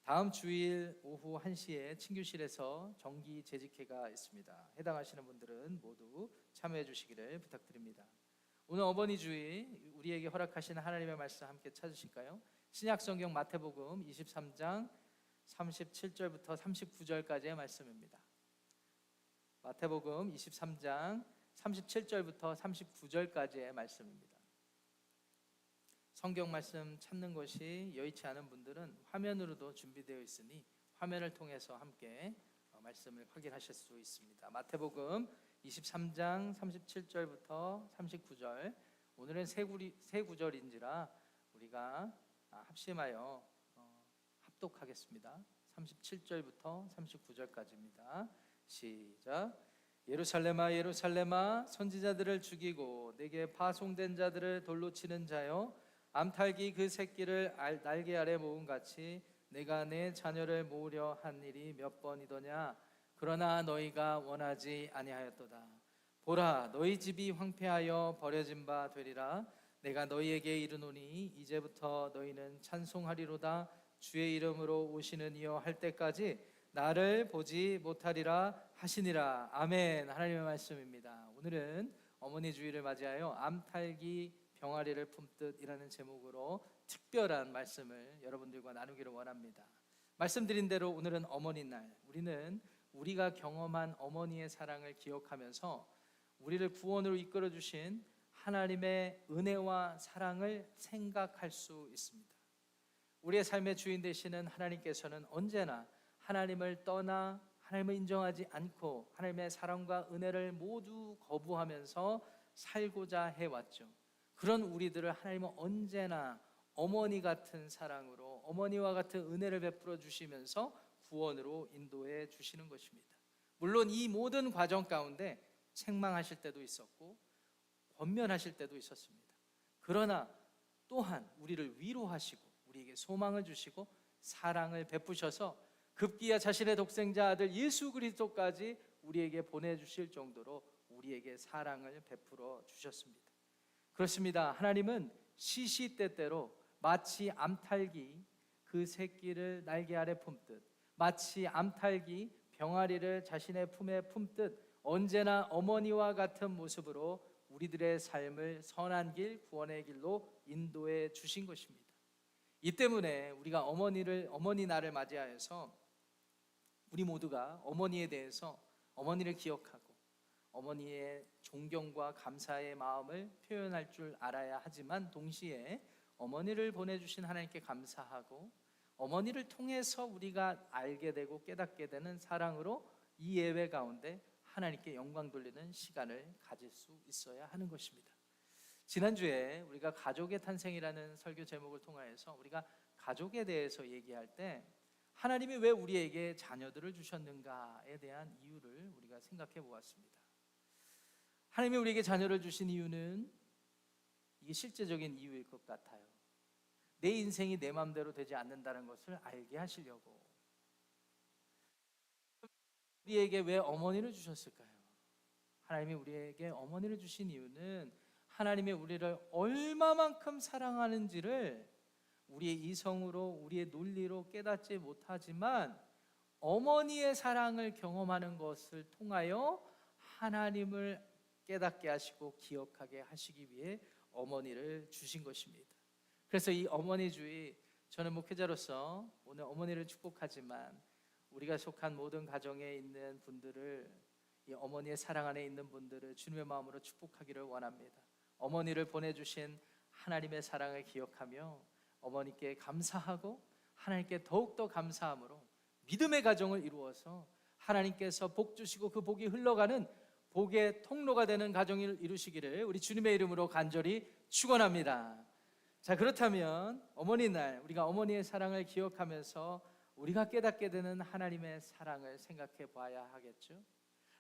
다음 주일 오후 1시에 친교실에서 정기 재직회가 있습니다. 해당하시는 분들은 모두 참여해 주시기를 부탁드립니다. 오늘 어머니 주일 우리에게 허락하신 하나님의 말씀 함께 찾으실까요? 신약성경 마태복음 23장 37절부터 39절까지의 말씀입니다. 마태복음 23장 37절부터 39절까지의 말씀입니다. 성경 말씀 찾는 것이 여의치 않은 분들은 화면으로도 준비되어 있으니 화면을 통해서 함께 말씀을 확인하실 수 있습니다. 마태복음 23장 37절부터 39절, 오늘은 세 구절인지라 우리가 합심하여 합독하겠습니다. 37절부터 39절까지입니다. 시작. 예루살렘아 예루살렘아, 선지자들을 죽이고 내게 파송된 자들을 돌로 치는 자여, 암탉이 그 새끼를 날개 아래 모은 같이 내가 내 자녀를 모으려 한 일이 몇 번이더냐. 그러나 너희가 원하지 아니하였도다. 보라, 너희 집이 황폐하여 버려진 바 되리라. 내가 너희에게 이르노니 이제부터 너희는 찬송하리로다. 주의 이름으로 오시는 이여 할 때까지 나를 보지 못하리라 하시니라. 아멘. 하나님의 말씀입니다. 오늘은 어머니 주일을 맞이하여 암탉이 병아리를 품듯이라는 제목으로 특별한 말씀을 여러분들과 나누기를 원합니다. 말씀드린 대로 오늘은 어머니 날, 우리는 우리가 경험한 어머니의 사랑을 기억하면서 우리를 구원으로 이끌어 주신 하나님의 은혜와 사랑을 생각할 수 있습니다. 우리의 삶의 주인 되시는 하나님께서는 언제나 하나님을 떠나 하나님을 인정하지 않고 하나님의 사랑과 은혜를 모두 거부하면서 살고자 해왔죠. 그런 우리들을 하나님은 언제나 어머니 같은 사랑으로, 어머니와 같은 은혜를 베풀어 주시면서 구원으로 인도해 주시는 것입니다. 물론 이 모든 과정 가운데 책망하실 때도 있었고 권면하실 때도 있었습니다. 그러나 또한 우리를 위로하시고 우리에게 소망을 주시고 사랑을 베푸셔서 급기야 자신의 독생자 아들 예수 그리스도까지 우리에게 보내주실 정도로 우리에게 사랑을 베풀어 주셨습니다. 그렇습니다. 하나님은 시시때때로 마치 암탉이 그 새끼를 날개 아래 품듯, 마치 암탉이 병아리를 자신의 품에 품듯 언제나 어머니와 같은 모습으로 우리들의 삶을 선한 길, 구원의 길로 인도해 주신 것입니다. 이 때문에 우리가 어머니 날을 맞이하여서 우리 모두가 어머니에 대해서, 어머니를 기억하고 어머니의 존경과 감사의 마음을 표현할 줄 알아야 하지만, 동시에 어머니를 보내주신 하나님께 감사하고 어머니를 통해서 우리가 알게 되고 깨닫게 되는 사랑으로 이 예배 가운데 하나님께 영광 돌리는 시간을 가질 수 있어야 하는 것입니다. 지난주에 우리가 가족의 탄생이라는 설교 제목을 통하여서 우리가 가족에 대해서 얘기할 때 하나님이 왜 우리에게 자녀들을 주셨는가에 대한 이유를 우리가 생각해 보았습니다. 하나님이 우리에게 자녀를 주신 이유는 이게 실제적인 이유일 것 같아요. 내 인생이 내 마음대로 되지 않는다는 것을 알게 하시려고. 우리에게 왜 어머니를 주셨을까요? 하나님이 우리에게 어머니를 주신 이유는 하나님이 우리를 얼마만큼 사랑하는지를 우리의 이성으로, 우리의 논리로 깨닫지 못하지만 어머니의 사랑을 경험하는 것을 통하여 하나님을 깨닫게 하시고 기억하게 하시기 위해 어머니를 주신 것입니다. 그래서 이 어머니 주의, 저는 목회자로서 오늘 어머니를 축복하지만 우리가 속한 모든 가정에 있는 분들을, 이 어머니의 사랑 안에 있는 분들을 주님의 마음으로 축복하기를 원합니다. 어머니를 보내주신 하나님의 사랑을 기억하며 어머니께 감사하고 하나님께 더욱더 감사함으로 믿음의 가정을 이루어서 하나님께서 복 주시고 그 복이 흘러가는 복의 통로가 되는 가정을 이루시기를 우리 주님의 이름으로 간절히 축원합니다. 자, 그렇다면 어머니 날, 우리가 어머니의 사랑을 기억하면서 우리가 깨닫게 되는 하나님의 사랑을 생각해 봐야 하겠죠.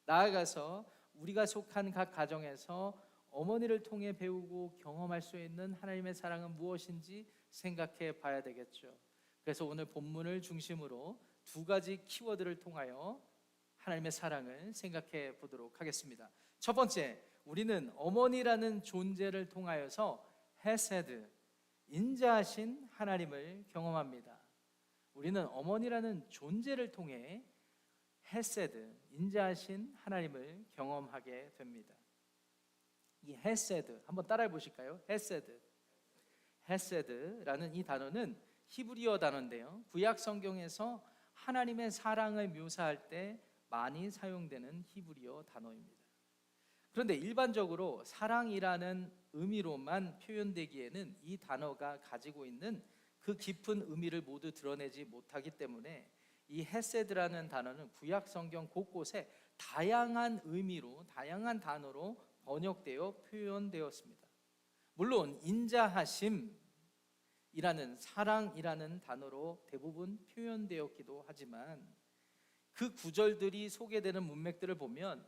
나아가서 우리가 속한 각 가정에서 어머니를 통해 배우고 경험할 수 있는 하나님의 사랑은 무엇인지 생각해 봐야 되겠죠. 그래서 오늘 본문을 중심으로 두 가지 키워드를 통하여 하나님의 사랑을 생각해 보도록 하겠습니다. 첫 번째, 우리는 어머니라는 존재를 통하여서 헤세드, 인자하신 하나님을 경험합니다. 우리는 어머니라는 존재를 통해 헤세드, 인자하신 하나님을 경험하게 됩니다. 이 헤세드, 한번 따라해 보실까요? 헤세드. 헤세드라는 이 단어는 히브리어 단어인데요, 구약 성경에서 하나님의 사랑을 묘사할 때 많이 사용되는 히브리어 단어입니다. 그런데 일반적으로 사랑이라는 의미로만 표현되기에는 이 단어가 가지고 있는 그 깊은 의미를 모두 드러내지 못하기 때문에 이 헤세드라는 단어는 구약 성경 곳곳에 다양한 의미로, 다양한 단어로 번역되어 표현되었습니다. 물론 인자하심이라는, 사랑이라는 단어로 대부분 표현되었기도 하지만 그 구절들이 소개되는 문맥들을 보면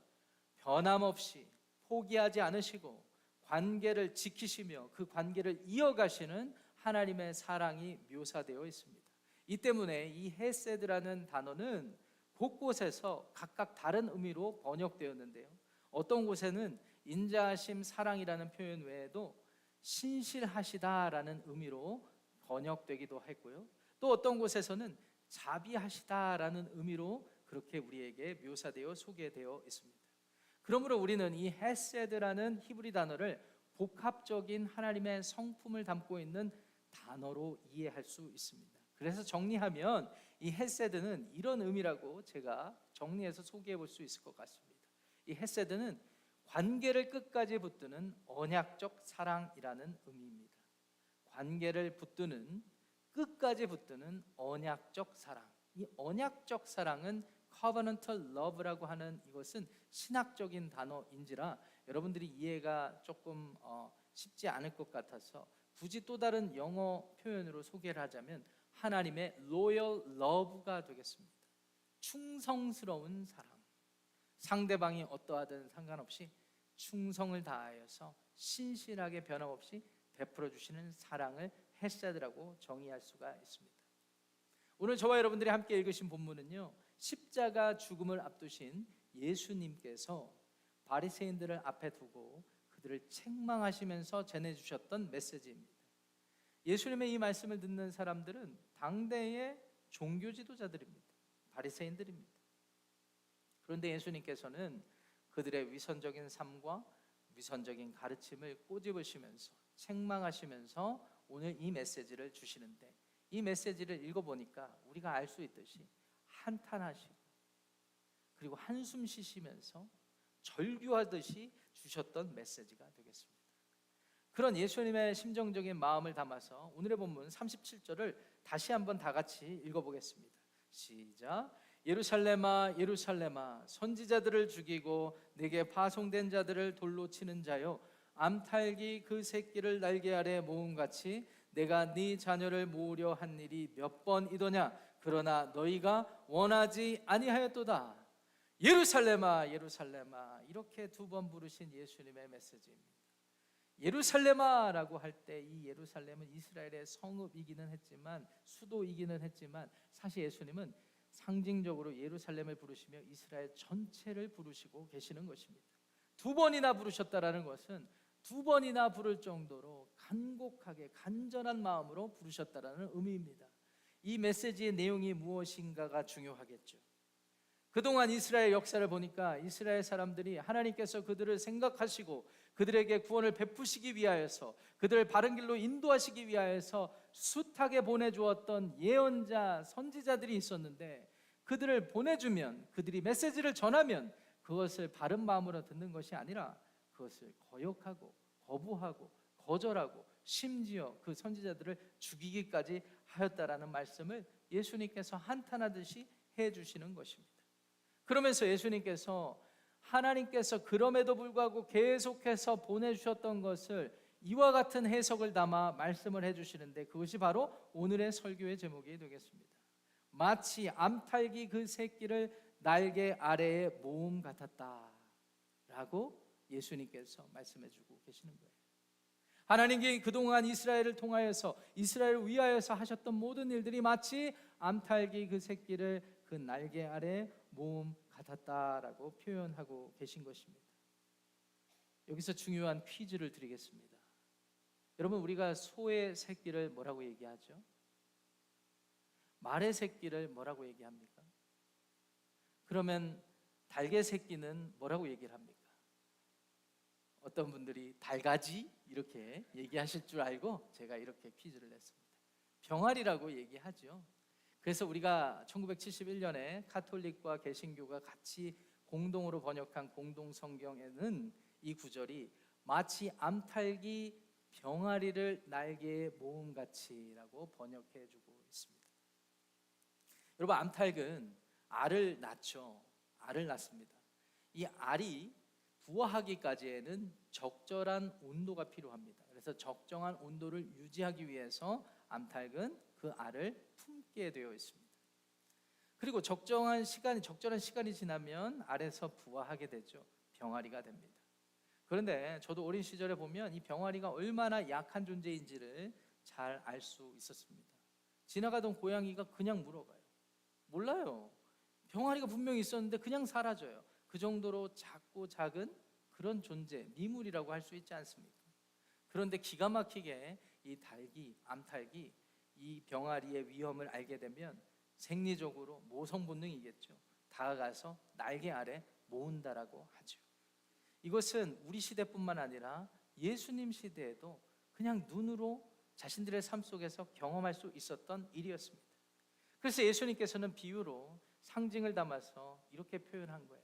변함없이 포기하지 않으시고 관계를 지키시며 그 관계를 이어가시는 하나님의 사랑이 묘사되어 있습니다. 이 때문에 이 헤세드라는 단어는 곳곳에서 각각 다른 의미로 번역되었는데요, 어떤 곳에는 인자하심, 사랑이라는 표현 외에도 신실하시다라는 의미로 번역되기도 했고요, 또 어떤 곳에서는 자비하시다라는 의미로 그렇게 우리에게 묘사되어 소개되어 있습니다. 그러므로 우리는 이 헤세드라는 히브리 단어를 복합적인 하나님의 성품을 담고 있는 단어로 이해할 수 있습니다. 그래서 정리하면 이 헤세드는 이런 의미라고 제가 정리해서 소개해 볼 수 있을 것 같습니다. 이 헤세드는 관계를 끝까지 붙드는 언약적 사랑이라는 의미입니다. 관계를 붙드는, 끝까지 붙드는 언약적 사랑. 이 언약적 사랑은 covenantal love라고 하는, 이것은 신학적인 단어인지라 여러분들이 이해가 조금 쉽지 않을 것 같아서 굳이 또 다른 영어 표현으로 소개를 하자면 하나님의 loyal love가 되겠습니다. 충성스러운 사랑. 상대방이 어떠하든 상관없이 충성을 다하여서 신실하게 변함없이 베풀어 주시는 사랑을 헤세드라고 정의할 수가 있습니다. 오늘 저와 여러분들이 함께 읽으신 본문은요, 십자가 죽음을 앞두신 예수님께서 바리새인들을 앞에 두고 그들을 책망하시면서 전해주셨던 메시지입니다. 예수님의 이 말씀을 듣는 사람들은 당대의 종교 지도자들입니다. 바리새인들입니다. 그런데 예수님께서는 그들의 위선적인 삶과 위선적인 가르침을 꼬집으시면서 책망하시면서 오늘 이 메시지를 주시는데, 이 메시지를 읽어보니까 우리가 알 수 있듯이 한탄하시고 그리고 한숨 쉬시면서 절규하듯이 주셨던 메시지가 되겠습니다. 그런 예수님의 심정적인 마음을 담아서 오늘의 본문 37절을 다시 한번 다 같이 읽어보겠습니다. 시작. 예루살렘아 예루살렘아, 선지자들을 죽이고 내게 파송된 자들을 돌로 치는 자여, 암탉이 그 새끼를 날개 아래 모음같이 내가 네 자녀를 모으려 한 일이 몇 번이더냐. 그러나 너희가 원하지 아니하였도다. 예루살렘아 예루살렘아, 이렇게 두 번 부르신 예수님의 메시지입니다. 예루살렘아라고 할 때 이 예루살렘은 이스라엘의 성읍이기는 했지만, 수도이기는 했지만, 사실 예수님은 상징적으로 예루살렘을 부르시며 이스라엘 전체를 부르시고 계시는 것입니다. 두 번이나 부르셨다라는 것은 두 번이나 부를 정도로 간곡하게 간절한 마음으로 부르셨다라는 의미입니다. 이 메시지의 내용이 무엇인가가 중요하겠죠. 그동안 이스라엘 역사를 보니까 이스라엘 사람들이 하나님께서 그들을 생각하시고 그들에게 구원을 베푸시기 위하여서, 그들을 바른 길로 인도하시기 위하여서 숱하게 보내주었던 예언자, 선지자들이 있었는데, 그들을 보내주면, 그들이 메시지를 전하면 그것을 바른 마음으로 듣는 것이 아니라 그것을 거역하고 거부하고 거절하고 심지어 그 선지자들을 죽이기까지 하였다라는 말씀을 예수님께서 한탄하듯이 해주시는 것입니다. 그러면서 예수님께서 하나님께서 그럼에도 불구하고 계속해서 보내주셨던 것을 이와 같은 해석을 담아 말씀을 해주시는데, 그것이 바로 오늘의 설교의 제목이 되겠습니다. 마치 암탉이 그 새끼를 날개 아래에 모음 같았다 라고 예수님께서 말씀해주고 계시는 거예요. 하나님께 그동안 이스라엘을 통하여서, 이스라엘을 위하여서 하셨던 모든 일들이 마치 암탉이 그 새끼를 그 날개 아래 모음 같았다라고 표현하고 계신 것입니다. 여기서 중요한 퀴즈를 드리겠습니다. 여러분, 우리가 소의 새끼를 뭐라고 얘기하죠? 말의 새끼를 뭐라고 얘기합니까? 그러면 달개 새끼는 뭐라고 얘기를 합니까? 어떤 분들이 달가지 이렇게 얘기하실 줄 알고 제가 이렇게 퀴즈를 냈습니다. 병아리라고 얘기하죠. 그래서 우리가 1971년에 카톨릭과 개신교가 같이 공동으로 번역한 공동 성경에는 이 구절이 마치 암탉이 병아리를 날개에 모음같이라고 번역해 주고 있습니다. 여러분, 암탉은 알을 낳죠. 알을 낳습니다. 이 알이 부화하기까지에는 적절한 온도가 필요합니다. 그래서 적정한 온도를 유지하기 위해서 암탉은 그 알을 품게 되어 있습니다. 그리고 적절한 시간이 지나면 알에서 부화하게 되죠. 병아리가 됩니다. 그런데 저도 어린 시절에 보면 이 병아리가 얼마나 약한 존재인지를 잘 알 수 있었습니다. 지나가던 고양이가 그냥 물어가요. 몰라요. 병아리가 분명히 있었는데 그냥 사라져요. 그 정도로 작고 작은 그런 존재, 미물이라고 할 수 있지 않습니까? 그런데 기가 막히게 이 암탉이 이 병아리의 위험을 알게 되면 생리적으로 모성 본능이겠죠. 다가가서 날개 아래 모은다라고 하죠. 이것은 우리 시대뿐만 아니라 예수님 시대에도 그냥 눈으로 자신들의 삶 속에서 경험할 수 있었던 일이었습니다. 그래서 예수님께서는 비유로 상징을 담아서 이렇게 표현한 거예요.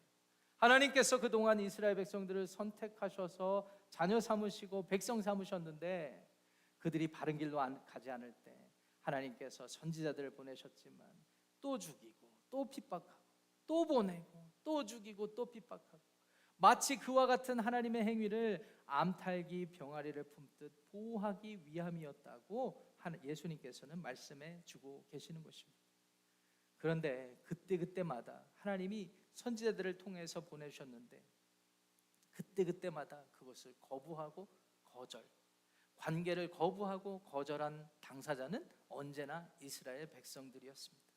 하나님께서 그동안 이스라엘 백성들을 선택하셔서 자녀 삼으시고 백성 삼으셨는데 그들이 바른 길로 가지 않을 때 하나님께서 선지자들을 보내셨지만 또 죽이고 또 핍박하고 또 보내고 또 죽이고 또 핍박하고 마치 그와 같은 하나님의 행위를 암탉이 병아리를 품듯 보호하기 위함이었다고 예수님께서는 말씀해 주고 계시는 것입니다. 그런데 그때마다 하나님이 선지자들을 통해서 보내주셨는데 그때마다 그것을 거부하고 관계를 거부하고 거절한 당사자는 언제나 이스라엘 백성들이었습니다.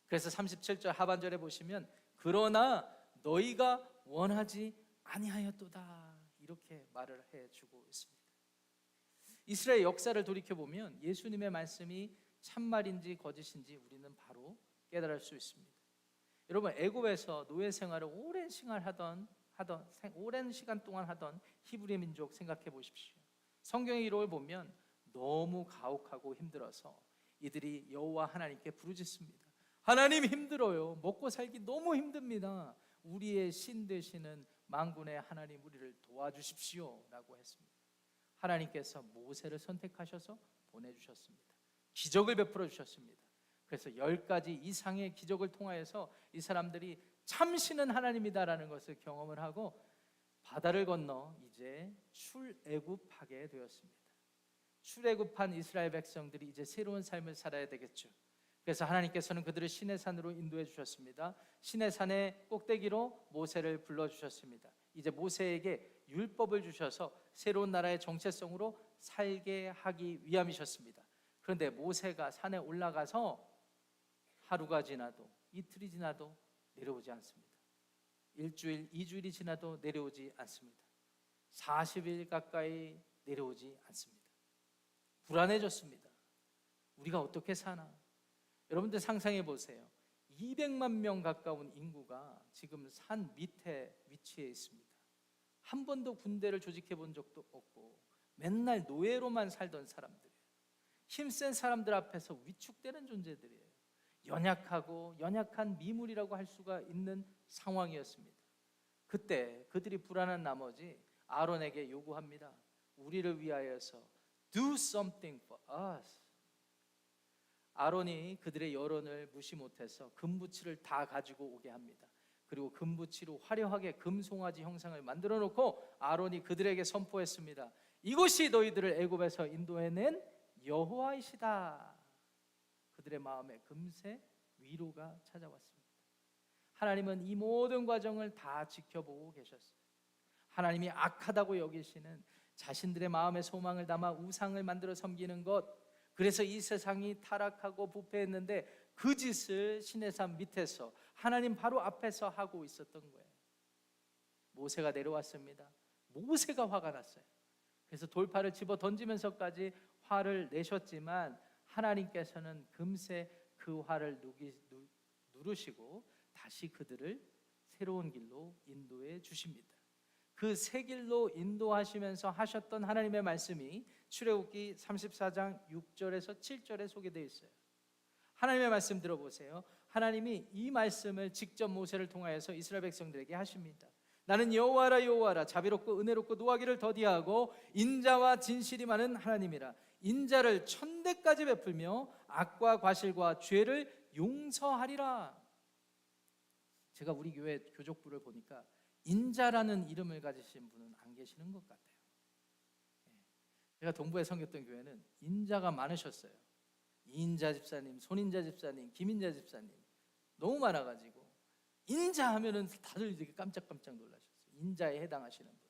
그래서 37절 하반절에 보시면 그러나 너희가 원하지 아니하였도다 이렇게 말을 해주고 있습니다. 이스라엘 역사를 돌이켜보면 예수님의 말씀이 참말인지 거짓인지 우리는 바로 깨달을 수 있습니다. 여러분, 애굽에서 노예 생활을 오랜 시간 동안 하던 히브리 민족 생각해 보십시오. 성경의 기록을 보면 너무 가혹하고 힘들어서 이들이 여호와 하나님께 부르짖습니다. 하나님, 힘들어요. 먹고 살기 너무 힘듭니다. 우리의 신 되시는 만군의 하나님, 우리를 도와주십시오 라고 했습니다. 하나님께서 모세를 선택하셔서 보내주셨습니다. 기적을 베풀어 주셨습니다. 그래서 10가지 이상의 기적을 통하여서 이 사람들이 참신은 하나님이다라는 것을 경험을 하고 바다를 건너 이제 출애굽하게 되었습니다. 출애굽한 이스라엘 백성들이 이제 새로운 삶을 살아야 되겠죠. 그래서 하나님께서는 그들을 시내산으로 인도해 주셨습니다. 시내산의 꼭대기로 모세를 불러주셨습니다. 이제 모세에게 율법을 주셔서 새로운 나라의 정체성으로 살게 하기 위함이셨습니다. 그런데 모세가 산에 올라가서 하루가 지나도 이틀이 지나도 내려오지 않습니다. 일주일, 2주일이 지나도 내려오지 않습니다. 40일 가까이 내려오지 않습니다. 불안해졌습니다. 우리가 어떻게 사나? 여러분들 상상해 보세요. 200만 명 가까운 인구가 지금 산 밑에 위치해 있습니다. 한 번도 군대를 조직해 본 적도 없고 맨날 노예로만 살던 사람들이에요. 힘센 사람들 앞에서 위축되는 존재들이에요. 연약한 미물이라고 할 수가 있는 상황이었습니다. 그때 그들이 불안한 나머지 아론에게 요구합니다. 우리를 위하여서 do something for us. 아론이 그들의 여론을 무시 못해서 금부치를 다 가지고 오게 합니다. 그리고 금부치로 화려하게 금송아지 형상을 만들어 놓고 아론이 그들에게 선포했습니다. 이것이 너희들을 애굽에서 인도해낸 여호와이시다. 그들의 마음에 금세 위로가 찾아왔습니다. 하나님은 이 모든 과정을 다 지켜보고 계셨어요. 하나님이 악하다고 여기시는 자신들의 마음에 소망을 담아 우상을 만들어 섬기는 것, 그래서 이 세상이 타락하고 부패했는데 그 짓을 시내산 밑에서 하나님 바로 앞에서 하고 있었던 거예요. 모세가 내려왔습니다. 모세가 화가 났어요. 그래서 돌팔을 집어 던지면서까지 화를 내셨지만 하나님께서는 금세 그 그 화를 누르시고 다시 그들을 새로운 길로 인도해 주십니다. 그 새 길로 인도하시면서 하셨던 하나님의 말씀이 출애굽기 34장 6절에서 7절에 소개되어 있어요. 하나님의 말씀 들어보세요. 하나님이 이 말씀을 직접 모세를 통하여서 이스라엘 백성들에게 하십니다. 나는 여호와라 여호와라, 자비롭고 은혜롭고 노하기를 더디하고 인자와 진실이 많은 하나님이라. 인자를 천대까지 베풀며 악과 과실과 죄를 용서하리라. 제가 우리 교회 교족부를 보니까 인자라는 이름을 가지신 분은 안 계시는 것 같아요. 제가 동부에 섬겼던 교회는 인자가 많으셨어요. 이인자 집사님, 손인자 집사님, 김인자 집사님 너무 많아가지고 인자 하면은 다들 되게 깜짝깜짝 놀라셨어요. 인자에 해당하시는 분들이.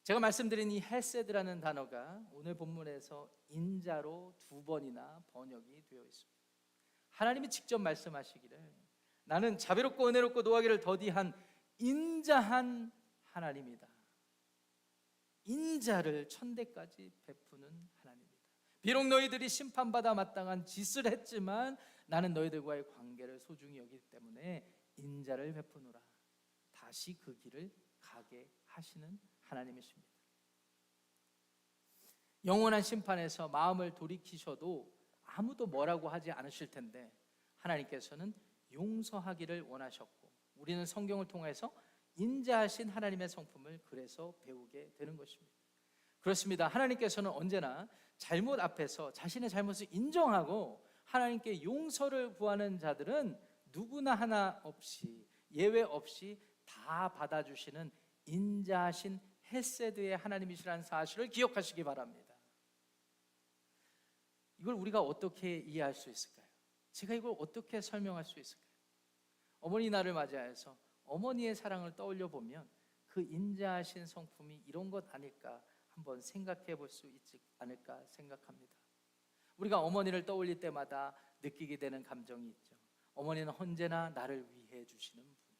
제가 말씀드린 이 헤세드라는 단어가 오늘 본문에서 인자로 2번이나 번역이 되어 있습니다. 하나님이 직접 말씀하시기를 나는 자비롭고 은혜롭고 노하기를 더디한 인자한 하나님이다. 인자를 천대까지 베푸는 하나님이다. 비록 너희들이 심판받아 마땅한 짓을 했지만 나는 너희들과의 관계를 소중히 여기기 때문에 인자를 베푸노라. 다시 그 길을 가게 하시는 하나님이십니다. 영원한 심판에서 마음을 돌이키셔도 아무도 뭐라고 하지 않으실 텐데 하나님께서는 용서하기를 원하셨고 우리는 성경을 통해서 인자하신 하나님의 성품을 그래서 배우게 되는 것입니다. 그렇습니다. 하나님께서는 언제나 잘못 앞에서 자신의 잘못을 인정하고 하나님께 용서를 구하는 자들은 누구나 하나 없이 예외 없이 다 받아주시는 인자하신 헤세드의 하나님이시라는 사실을 기억하시기 바랍니다. 이걸 우리가 어떻게 이해할 수 있을까요? 제가 이걸 어떻게 설명할 수 있을까요? 어머니 날을 맞이해서 어머니의 사랑을 떠올려 보면 그 인자하신 성품이 이런 것 아닐까 한번 생각해 볼 수 있지 않을까 생각합니다. 우리가 어머니를 떠올릴 때마다 느끼게 되는 감정이 있죠. 어머니는 언제나 나를 위해 주시는 분.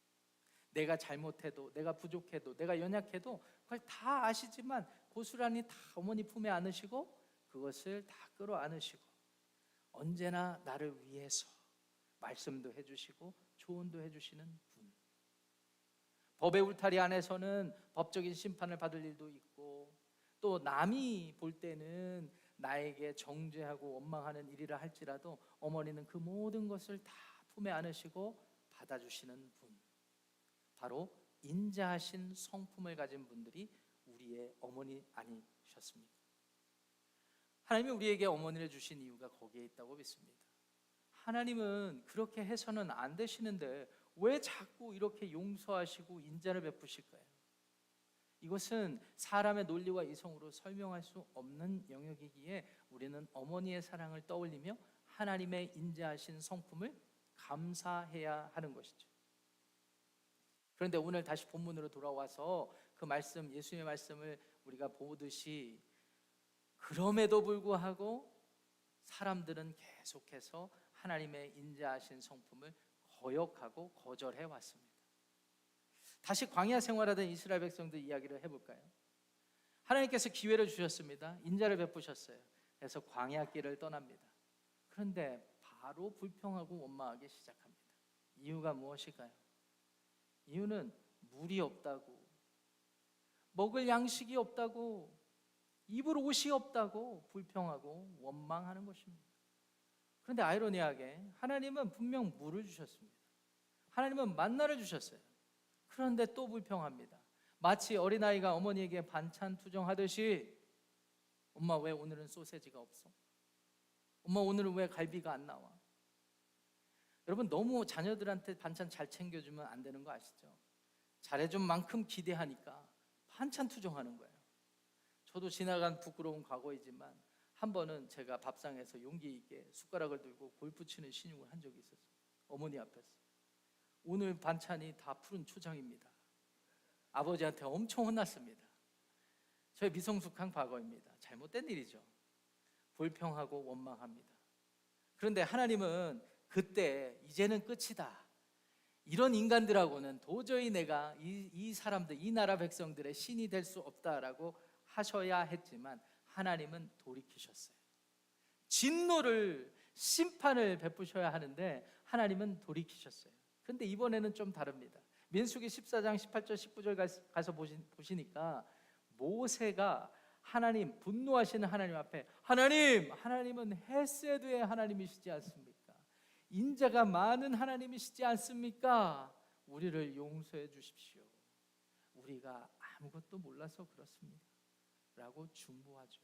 내가 잘못해도, 내가 부족해도, 내가 연약해도 그걸 다 아시지만 고스란히 다 어머니 품에 안으시고 그것을 다 끌어안으시고 언제나 나를 위해서 말씀도 해주시고 조언도 해주시는 분. 법의 울타리 안에서는 법적인 심판을 받을 일도 있고 또 남이 볼 때는 나에게 정죄하고 원망하는 일이라 할지라도 어머니는 그 모든 것을 다 품에 안으시고 받아주시는 분. 바로 인자하신 성품을 가진 분들이 우리의 어머니 아니셨습니까? 하나님이 우리에게 어머니를 주신 이유가 거기에 있다고 믿습니다. 하나님은 그렇게 해서는 안 되시는데 왜 자꾸 이렇게 용서하시고 인자를 베푸실까요? 이것은 사람의 논리와 이성으로 설명할 수 없는 영역이기에 우리는 어머니의 사랑을 떠올리며 하나님의 인자하신 성품을 감사해야 하는 것이죠. 그런데 오늘 다시 본문으로 돌아와서 그 말씀, 예수님의 말씀을 우리가 보듯이 그럼에도 불구하고 사람들은 계속해서 하나님의 인자하신 성품을 거역하고 거절해 왔습니다. 다시 광야 생활하던 이스라엘 백성들 이야기를 해볼까요? 하나님께서 기회를 주셨습니다. 인자를 베푸셨어요. 그래서 광야 길을 떠납니다. 그런데 바로 불평하고 원망하기 시작합니다. 이유가 무엇일까요? 이유는 물이 없다고, 먹을 양식이 없다고, 입을 옷이 없다고 불평하고 원망하는 것입니다. 그런데 아이러니하게 하나님은 분명 물을 주셨습니다. 하나님은 만나를 주셨어요. 그런데 또 불평합니다. 마치 어린아이가 어머니에게 반찬 투정하듯이 엄마 왜 오늘은 소세지가 없어? 엄마 오늘은 왜 갈비가 안 나와? 여러분 너무 자녀들한테 반찬 잘 챙겨주면 안 되는 거 아시죠? 잘해준 만큼 기대하니까 반찬 투정하는 거예요. 저도 지나간 부끄러운 과거이지만 한 번은 제가 밥상에서 용기 있게 숟가락을 들고 골프 치는 신용을 한 적이 있었어요. 어머니 앞에서. 오늘 반찬이 다 푸른 초장입니다. 아버지한테 엄청 혼났습니다. 저의 미성숙한 과거입니다. 잘못된 일이죠. 불평하고 원망합니다. 그런데 하나님은 그때 이제는 끝이다. 이런 인간들하고는 도저히 내가 이 사람들, 이 나라 백성들의 신이 될 수 없다라고 하셔야 했지만 하나님은 돌이키셨어요. 진노를 심판을 베푸셔야 하는데 하나님은 돌이키셨어요. 그런데 이번에는 좀 다릅니다. 민수기 14장 18절 19절 가서 보시니까 모세가 하나님, 분노하시는 하나님 앞에, 하나님은 헤세드의 하나님이시지 않습니까? 인자가 많은 하나님이시지 않습니까? 우리를 용서해 주십시오. 우리가 아무것도 몰라서 그렇습니다 라고 중보하죠.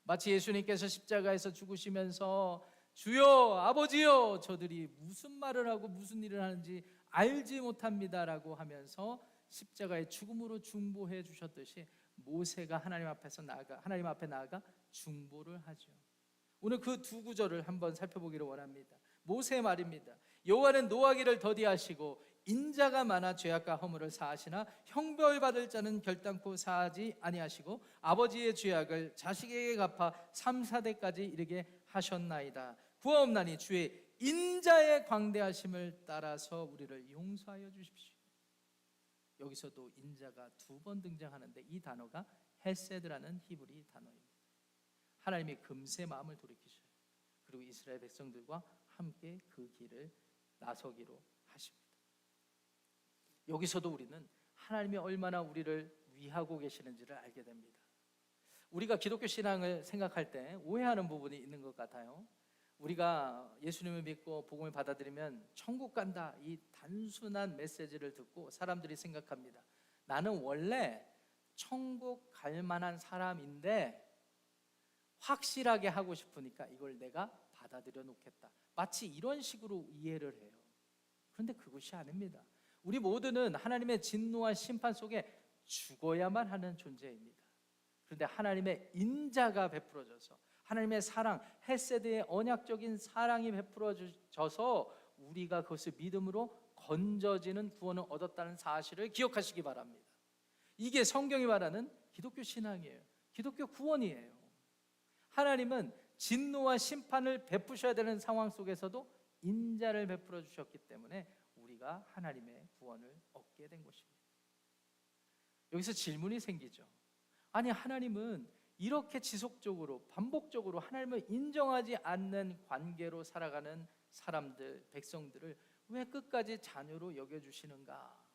마치 예수님께서 십자가에서 죽으시면서 주여, 아버지여, 저들이 무슨 말을 하고 무슨 일을 하는지 알지 못합니다 라고 하면서 십자가의 죽음으로 중보해 주셨듯이 모세가 하나님 앞에 나아가 중보를 하죠. 오늘 그 두 구절을 한번 살펴보기를 원합니다. 모세의 말입니다. 여호와는 노하기를 더디하시고 인자가 많아 죄악과 허물을 사하시나 형벌받을 자는 결단코 사하지 아니하시고 아버지의 죄악을 자식에게 갚아 3, 4대까지 이르게 하셨나이다. 구하옵나니 주의 인자의 광대하심을 따라서 우리를 용서하여 주십시오. 여기서도 인자가 두 번 등장하는데 이 단어가 헤세드라는 히브리 단어입니다. 하나님이 금세 마음을 돌이키셔요. 그리고 이스라엘 백성들과 함께 그 길을 나서기로 하십니다. 여기서도 우리는 하나님이 얼마나 우리를 위하고 계시는지를 알게 됩니다. 우리가 기독교 신앙을 생각할 때 오해하는 부분이 있는 것 같아요. 우리가 예수님을 믿고 복음을 받아들이면 천국 간다, 이 단순한 메시지를 듣고 사람들이 생각합니다. 나는 원래 천국 갈 만한 사람인데 확실하게 하고 싶으니까 이걸 내가 받아들여 놓겠다, 마치 이런 식으로 이해를 해요. 그런데 그것이 아닙니다. 우리 모두는 하나님의 진노와 심판 속에 죽어야만 하는 존재입니다. 그런데 하나님의 인자가 베풀어져서 하나님의 사랑, 헤세드의 언약적인 사랑이 베풀어져서 우리가 그것을 믿음으로 건져지는 구원을 얻었다는 사실을 기억하시기 바랍니다. 이게 성경이 말하는 기독교 신앙이에요. 기독교 구원이에요. 하나님은 진노와 심판을 베푸셔야 되는 상황 속에서도 인자를 베풀어 주셨기 때문에 우리가 하나님의 구원을 얻게 된 것입니다. 여기서 질문이 생기죠. 아니, 하나님은 이렇게 지속적으로 반복적으로 하나님을 인정하지 않는 관계로 살아가는 사람들, 백성들을 왜 끝까지 자녀로 여겨주시는가?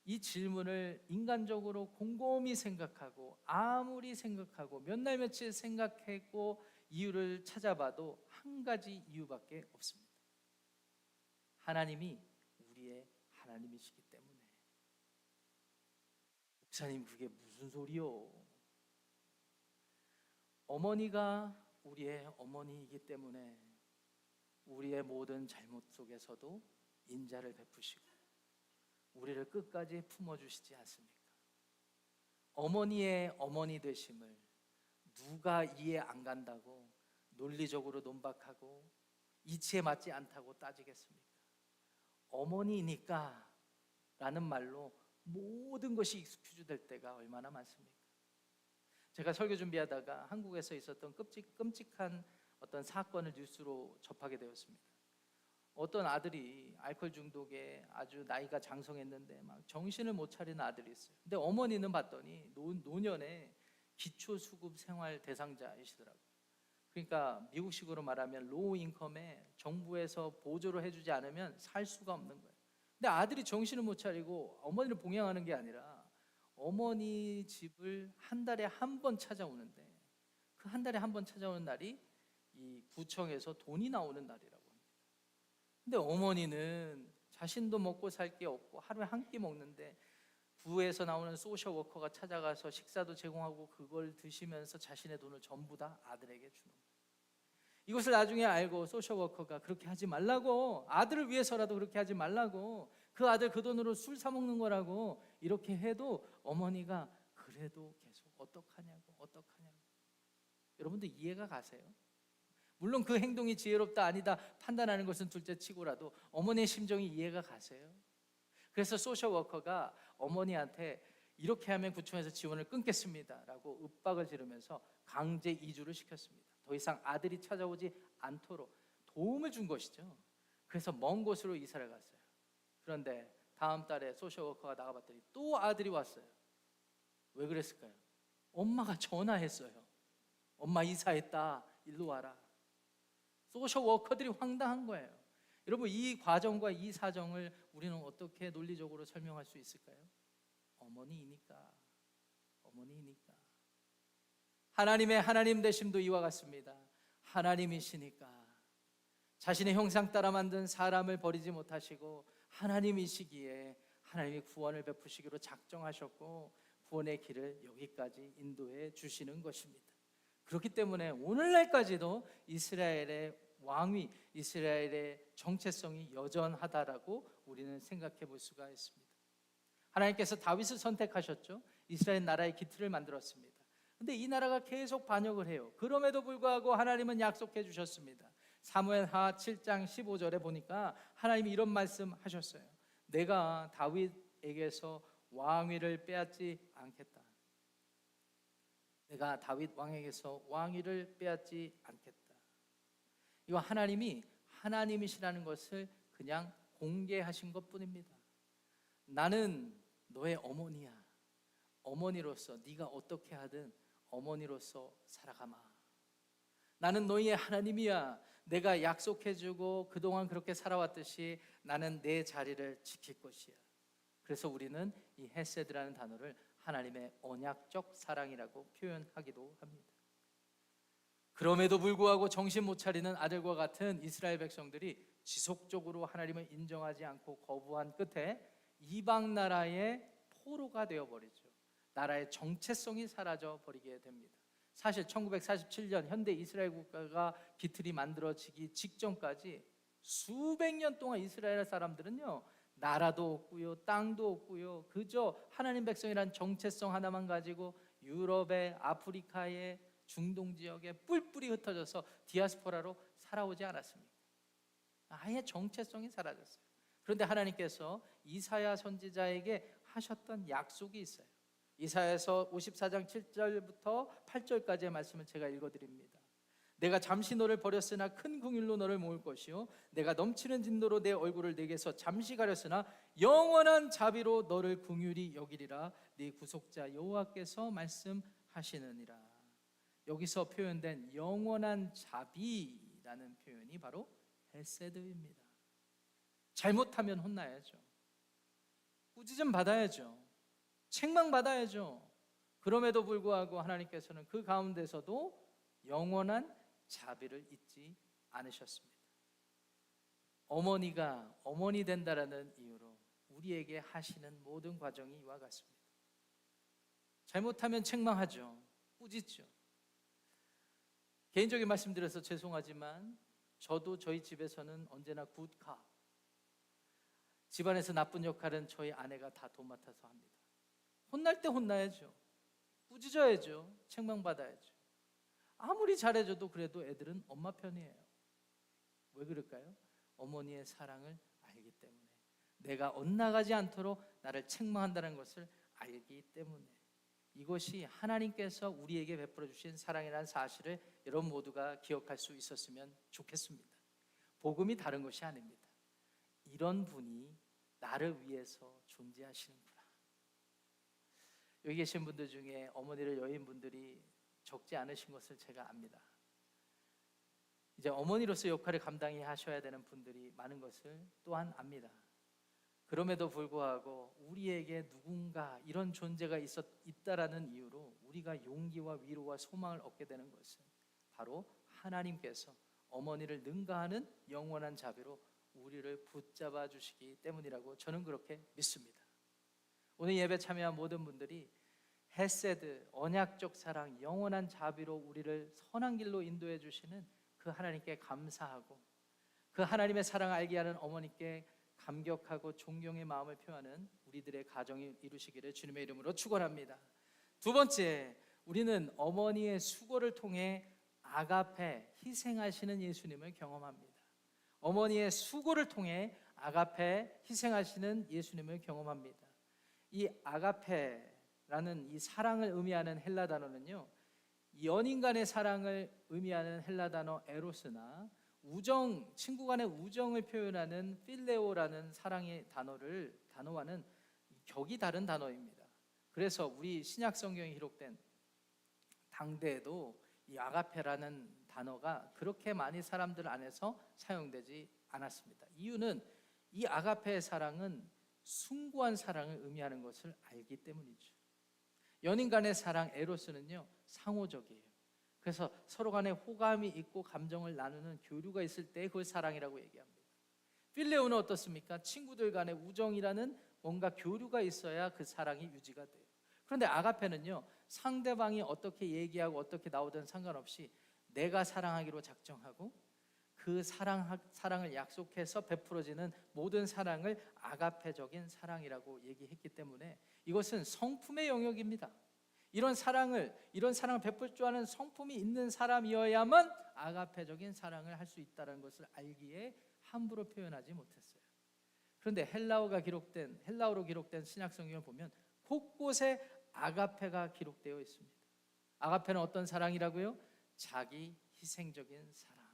이 질문을 인간적으로 곰곰이 생각하고 아무리 생각하고 몇 날 며칠 생각하고 이유를 찾아봐도 한 가지 이유밖에 없습니다. 하나님이 우리의 하나님이시기 때문에. 목사님, 그게 무슨 소리요? 어머니가 우리의 어머니이기 때문에 우리의 모든 잘못 속에서도 인자를 베푸시고 우리를 끝까지 품어주시지 않습니까? 어머니의 어머니 되심을 누가 이해 안 간다고 논리적으로 논박하고 이치에 맞지 않다고 따지겠습니까? 어머니니까 라는 말로 모든 것이 익스큐즈 될 때가 얼마나 많습니까? 제가 설교 준비하다가 한국에서 있었던 끔찍한 어떤 사건을 뉴스로 접하게 되었습니다. 어떤 아들이 알코올 중독에 아주 나이가 장성했는데 막 정신을 못 차리는 아들이 있어요. 근데 어머니는 봤더니 노년의 기초수급 생활 대상자이시더라고요. 그러니까 미국식으로 말하면 로우 인컴에 정부에서 보조를 해주지 않으면 살 수가 없는 거예요. 근데 아들이 정신을 못 차리고 어머니를 봉양하는 게 아니라 어머니 집을 한 달에 한 번 찾아오는데 그 한 달에 한 번 찾아오는 날이 이 구청에서 돈이 나오는 날이라고 합니다. 근데 어머니는 자신도 먹고 살 게 없고 하루에 한 끼 먹는데 구에서 나오는 소셜워커가 찾아가서 식사도 제공하고 그걸 드시면서 자신의 돈을 전부 다 아들에게 주는 거예요. 이것을 나중에 알고 소셜워커가 그렇게 하지 말라고, 아들을 위해서라도 그렇게 하지 말라고, 그 아들 그 돈으로 술 사 먹는 거라고 이렇게 해도 어머니가 그래도 계속 어떡하냐고. 여러분들 이해가 가세요? 물론 그 행동이 지혜롭다 아니다 판단하는 것은 둘째 치고라도 어머니의 심정이 이해가 가세요? 그래서 소셜워커가 어머니한테 이렇게 하면 구청에서 지원을 끊겠습니다 라고 윽박을 지르면서 강제 이주를 시켰습니다. 더 이상 아들이 찾아오지 않도록 도움을 준 것이죠. 그래서 먼 곳으로 이사를 갔어요. 그런데 다음 달에 소셜워커가 나가봤더니 또 아들이 왔어요. 왜 그랬을까요? 엄마가 전화했어요. 엄마 이사했다, 일로 와라. 소셜 워커들이 황당한 거예요. 여러분, 이 과정과 이 사정을 우리는 어떻게 논리적으로 설명할 수 있을까요? 어머니이니까. 하나님의 하나님 되심도 이와 같습니다. 하나님이시니까 자신의 형상 따라 만든 사람을 버리지 못하시고 하나님이시기에 하나님이 구원을 베푸시기로 작정하셨고 구원의 길을 여기까지 인도해 주시는 것입니다. 그렇기 때문에 오늘날까지도 이스라엘의 왕위, 이스라엘의 정체성이 여전하다라고 우리는 생각해 볼 수가 있습니다. 하나님께서 다윗을 선택하셨죠. 이스라엘 나라의 기틀을 만들었습니다. 근데 이 나라가 계속 반역을 해요. 그럼에도 불구하고 하나님은 약속해 주셨습니다. 사무엘하 7장 15절에 보니까 하나님이 이런 말씀하셨어요. 내가 다윗에게서 왕위를 빼앗지 않겠다. 내가 다윗 왕에게서 왕위를 빼앗지 않겠다. 이거 하나님이 하나님이시라는 것을 그냥 공개하신 것뿐입니다. 나는 너의 어머니야. 어머니로서 네가 어떻게 하든 어머니로서 살아가마. 나는 너희의 하나님이야. 내가 약속해주고 그동안 그렇게 살아왔듯이 나는 내 자리를 지킬 것이야. 그래서 우리는 이 헤세드라는 단어를 하나님의 언약적 사랑이라고 표현하기도 합니다. 그럼에도 불구하고 정신 못 차리는 아들과 같은 이스라엘 백성들이 지속적으로 하나님을 인정하지 않고 거부한 끝에 이방 나라의 포로가 되어버리죠. 나라의 정체성이 사라져 버리게 됩니다. 사실 1947년 현대 이스라엘 국가가 기틀이 만들어지기 직전까지 수백 년 동안 이스라엘 사람들은요, 나라도 없고요, 땅도 없고요, 그저 하나님 백성이란 정체성 하나만 가지고 유럽에, 아프리카에, 중동 지역에 뿔뿔이 흩어져서 디아스포라로 살아오지 않았습니까? 아예 정체성이 사라졌어요. 그런데 하나님께서 이사야 선지자에게 하셨던 약속이 있어요. 이사야서 54장 7절부터 8절까지의 말씀을 제가 읽어드립니다. 내가 잠시 너를 버렸으나 큰 긍휼로 너를 모을 것이요 내가 넘치는 진노로 내 얼굴을 내게서 잠시 가렸으나 영원한 자비로 너를 긍휼히 여기리라. 네 구속자 여호와께서 말씀하시느니라. 여기서 표현된 영원한 자비라는 표현이 바로 헤세드입니다. 잘못하면 혼나야죠. 꾸짖음 받아야죠. 책망받아야죠. 그럼에도 불구하고 하나님께서는 그 가운데서도 영원한 자비를 잊지 않으셨습니다. 어머니가 어머니 된다라는 이유로 우리에게 하시는 모든 과정이 이와 같습니다. 잘못하면 책망하죠. 꾸짖죠. 개인적인 말씀드려서 죄송하지만 저도 저희 집에서는 언제나 굿캅, 집안에서 나쁜 역할은 저희 아내가 다 도맡아서 합니다. 혼날 때 혼나야죠. 꾸짖어야죠. 책망받아야죠. 아무리 잘해줘도 그래도 애들은 엄마 편이에요. 왜 그럴까요? 어머니의 사랑을 알기 때문에, 내가 엇나가지 않도록 나를 책망한다는 것을 알기 때문에, 이것이 하나님께서 우리에게 베풀어 주신 사랑이라는 사실을 여러분 모두가 기억할 수 있었으면 좋겠습니다. 복음이 다른 것이 아닙니다. 이런 분이 나를 위해서 존재하시는구나. 여기 계신 분들 중에 어머니를 여인분들이 적지 않으신 것을 제가 압니다. 이제 어머니로서 역할을 감당해 하셔야 되는 분들이 많은 것을 또한 압니다. 그럼에도 불구하고 우리에게 누군가 이런 존재가 있다라는 이유로 우리가 용기와 위로와 소망을 얻게 되는 것은 바로 하나님께서 어머니를 능가하는 영원한 자비로 우리를 붙잡아 주시기 때문이라고 저는 그렇게 믿습니다. 오늘 예배 참여한 모든 분들이 헤세드, 언약적 사랑, 영원한 자비로 우리를 선한 길로 인도해 주시는 그 하나님께 감사하고, 그 하나님의 사랑을 알게 하는 어머니께 감격하고 존경의 마음을 표하는 우리들의 가정이 이루시기를 주님의 이름으로 축원합니다. 두 번째, 우리는 어머니의 수고를 통해 아가페, 희생하시는 예수님을 경험합니다. 어머니의 수고를 통해 아가페, 희생하시는 예수님을 경험합니다. 이 아가페라는 이 사랑을 의미하는 헬라 단어는요, 연인 간의 사랑을 의미하는 헬라 단어 에로스나 우정, 친구 간의 우정을 표현하는 필레오라는 사랑의 단어와는 격이 다른 단어입니다. 그래서 우리 신약 성경에 기록된 당대에도 이 아가페라는 단어가 그렇게 많이 사람들 안에서 사용되지 않았습니다. 이유는 이 아가페의 사랑은 숭고한 사랑을 의미하는 것을 알기 때문이죠. 연인 간의 사랑 에로스는요, 상호적이에요. 그래서 서로 간에 호감이 있고 감정을 나누는 교류가 있을 때 그걸 사랑이라고 얘기합니다. 필레오는 어떻습니까? 친구들 간의 우정이라는 뭔가 교류가 있어야 그 사랑이 유지가 돼요. 그런데 아가페는요, 상대방이 어떻게 얘기하고 어떻게 나오든 상관없이 내가 사랑하기로 작정하고 그 사랑을 약속해서 베풀어지는 모든 사랑을 아가페적인 사랑이라고 얘기했기 때문에 이것은 성품의 영역입니다. 이런 사랑을 베풀 줄 아는 성품이 있는 사람이어야만 아가페적인 사랑을 할 수 있다는 것을 알기에 함부로 표현하지 못했어요. 그런데 헬라어로 기록된 신약 성경을 보면 곳곳에 아가페가 기록되어 있습니다. 아가페는 어떤 사랑이라고요? 자기 희생적인 사랑.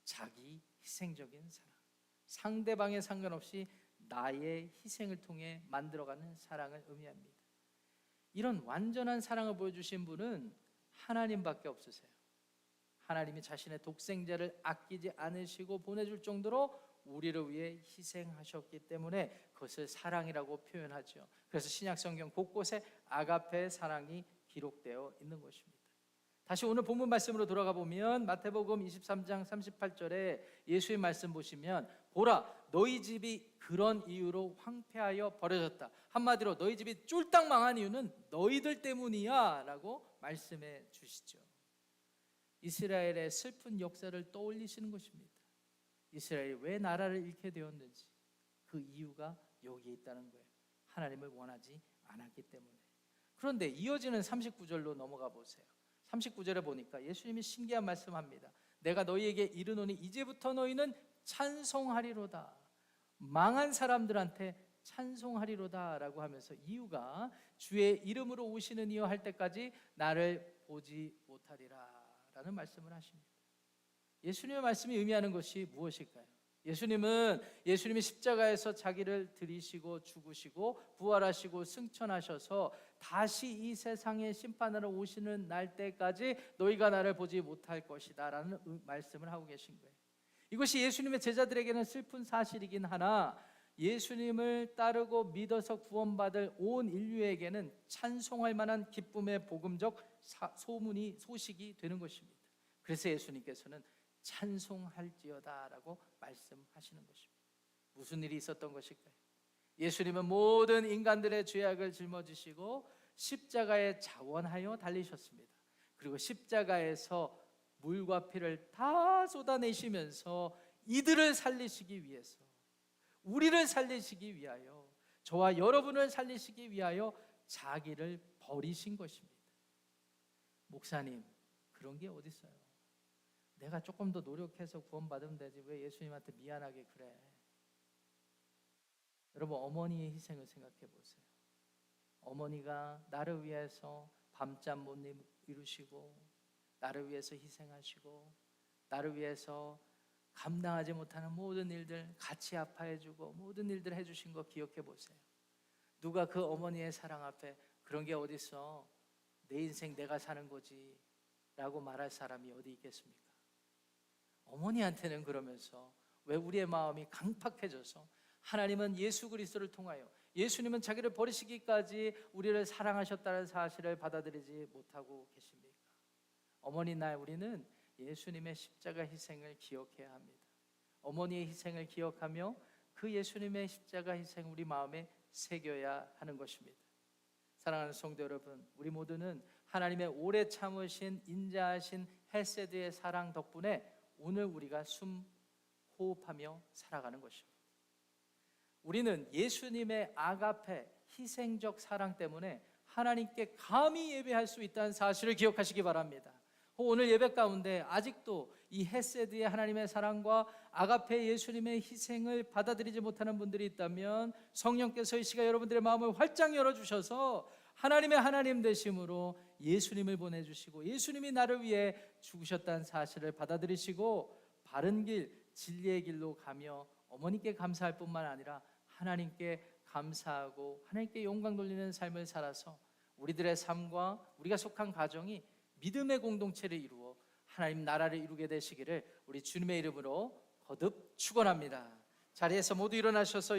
자기 희생적인 사랑. 상대방에 상관없이 나의 희생을 통해 만들어가는 사랑을 의미합니다. 이런 완전한 사랑을 보여주신 분은 하나님밖에 없으세요. 하나님이 자신의 독생자를 아끼지 않으시고 보내줄 정도로 우리를 위해 희생하셨기 때문에 그것을 사랑이라고 표현하죠. 그래서 신약 성경 곳곳에 아가페의 사랑이 기록되어 있는 것입니다. 다시 오늘 본문 말씀으로 돌아가 보면 마태복음 23장 38절에 예수의 말씀 보시면 보라 너희 집이 그런 이유로 황폐하여 버려졌다. 한마디로 너희 집이 쫄딱 망한 이유는 너희들 때문이야 라고 말씀해 주시죠. 이스라엘의 슬픈 역사를 떠올리시는 것입니다. 이스라엘이 왜 나라를 잃게 되었는지 그 이유가 여기에 있다는 거예요. 하나님을 원하지 않았기 때문에. 그런데 이어지는 39절로 넘어가 보세요. 39절에 보니까 예수님이 신기한 말씀합니다. 내가 너희에게 이르노니 이제부터 너희는 찬송하리로다. 망한 사람들한테 찬송하리로다 라고 하면서 이유가 주의 이름으로 오시는 이여 할 때까지 나를 보지 못하리라 라는 말씀을 하십니다. 예수님의 말씀이 의미하는 것이 무엇일까요? 예수님이 십자가에서 자기를 들이시고 죽으시고 부활하시고 승천하셔서 다시 이 세상에 심판하러 오시는 날 때까지 너희가 나를 보지 못할 것이다 라는 말씀을 하고 계신 거예요. 이것이 예수님의 제자들에게는 슬픈 사실이긴 하나 예수님을 따르고 믿어서 구원받을 온 인류에게는 찬송할 만한 기쁨의 복음적 소식이 되는 것입니다. 그래서 예수님께서는 찬송할지어다라고 말씀하시는 것입니다. 무슨 일이 있었던 것일까요? 예수님은 모든 인간들의 죄악을 짊어지시고 십자가에 자원하여 달리셨습니다. 그리고 십자가에서 물과 피를 다 쏟아내시면서 이들을 살리시기 위해서, 우리를 살리시기 위하여, 저와 여러분을 살리시기 위하여 자기를 버리신 것입니다. 목사님, 그런 게 어디 있어요? 내가 조금 더 노력해서 구원받으면 되지 왜 예수님한테 미안하게 그래? 여러분, 어머니의 희생을 생각해 보세요. 어머니가 나를 위해서 밤잠 못 이루시고 나를 위해서 희생하시고 나를 위해서 감당하지 못하는 모든 일들 같이 아파해주고 모든 일들 해주신 거 기억해 보세요. 누가 그 어머니의 사랑 앞에 그런 게 어디 있어? 내 인생 내가 사는 거지 라고 말할 사람이 어디 있겠습니까? 어머니한테는 그러면서 왜 우리의 마음이 강팍해져서 하나님은 예수 그리스도를 통하여 예수님은 자기를 버리시기까지 우리를 사랑하셨다는 사실을 받아들이지 못하고 계십니까? 어머니 날 우리는 예수님의 십자가 희생을 기억해야 합니다. 어머니의 희생을 기억하며 그 예수님의 십자가 희생 우리 마음에 새겨야 하는 것입니다. 사랑하는 성도 여러분, 우리 모두는 하나님의 오래 참으신 인자하신 헤세드의 사랑 덕분에 오늘 우리가 호흡하며 살아가는 것입니다. 우리는 예수님의 아가페 희생적 사랑 때문에 하나님께 감히 예배할 수 있다는 사실을 기억하시기 바랍니다. 오늘 예배 가운데 아직도 이 헤세드의 하나님의 사랑과 아가페 예수님의 희생을 받아들이지 못하는 분들이 있다면 성령께서 이 시간 여러분들의 마음을 활짝 열어주셔서 하나님의 하나님 되심으로 예수님을 보내주시고 예수님이 나를 위해 죽으셨다는 사실을 받아들이시고 바른 길, 진리의 길로 가며 어머니께 감사할 뿐만 아니라 하나님께 감사하고 하나님께 영광 돌리는 삶을 살아서 우리들의 삶과 우리가 속한 가정이 믿음의 공동체를 이루어 하나님 나라를 이루게 되시기를 우리 주님의 이름으로 거듭 축원합니다. 자리에서 모두 일어나셔서